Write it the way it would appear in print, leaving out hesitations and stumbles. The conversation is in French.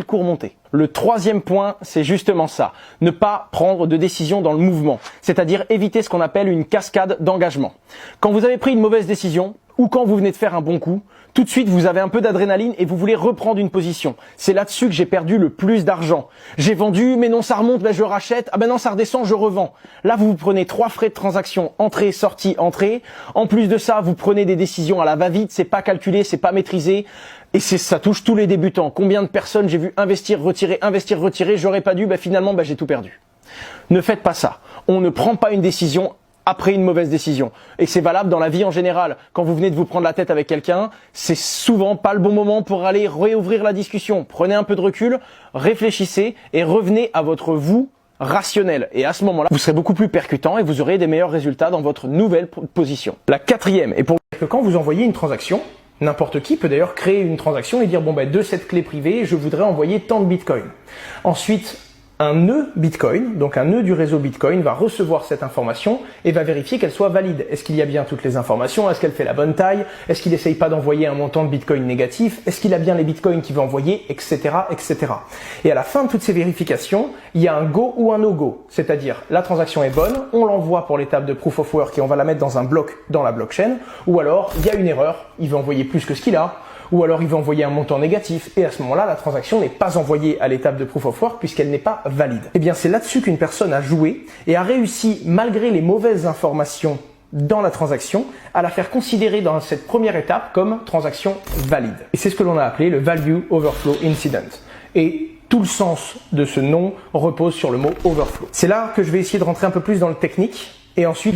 cours monté. Le troisième point, c'est justement ça. Ne pas prendre de décision dans le mouvement. C'est-à-dire éviter ce qu'on appelle une cascade d'engagement. Quand vous avez pris une mauvaise décision, ou quand vous venez de faire un bon coup, tout de suite vous avez un peu d'adrénaline et vous voulez reprendre une position. C'est là-dessus que j'ai perdu le plus d'argent. J'ai vendu, mais non ça remonte, ben je rachète, ah ben non ça redescend, je revends. Là vous prenez 3 frais de transaction, entrée, sortie, entrée. En plus de ça, vous prenez des décisions à la va-vite, c'est pas calculé, c'est pas maîtrisé. Et ça touche tous les débutants. Combien de personnes j'ai vu investir, retirer, j'aurais pas dû, ben finalement j'ai tout perdu. Ne faites pas ça. On ne prend pas une décision après une mauvaise décision. Et c'est valable dans la vie en général. Quand vous venez de vous prendre la tête avec quelqu'un, c'est souvent pas le bon moment pour aller réouvrir la discussion. Prenez un peu de recul, réfléchissez et revenez à votre vous rationnel. Et à ce moment-là, vous serez beaucoup plus percutant et vous aurez des meilleurs résultats dans votre nouvelle position. La quatrième, et pour que quand vous envoyez une transaction, n'importe qui peut d'ailleurs créer une transaction et dire de cette clé privée, je voudrais envoyer tant de Bitcoin. Ensuite, un nœud Bitcoin, donc un nœud du réseau Bitcoin, va recevoir cette information et va vérifier qu'elle soit valide. Est-ce qu'il y a bien toutes les informations? Est-ce qu'elle fait la bonne taille? Est-ce qu'il n'essaye pas d'envoyer un montant de Bitcoin négatif? Est-ce qu'il a bien les Bitcoins qu'il veut envoyer? Etc., etc. Et à la fin de toutes ces vérifications, il y a un go ou un no-go. C'est-à-dire, la transaction est bonne, on l'envoie pour l'étape de Proof of Work et on va la mettre dans un bloc dans la blockchain. Ou alors, il y a une erreur, il veut envoyer plus que ce qu'il a. Ou alors il va envoyer un montant négatif et à ce moment-là, la transaction n'est pas envoyée à l'étape de Proof of Work puisqu'elle n'est pas valide. Eh bien, c'est là-dessus qu'une personne a joué et a réussi, malgré les mauvaises informations dans la transaction, à la faire considérer dans cette première étape comme transaction valide. Et c'est ce que l'on a appelé le Value Overflow Incident. Et tout le sens de ce nom repose sur le mot overflow. C'est là que je vais essayer de rentrer un peu plus dans le technique et ensuite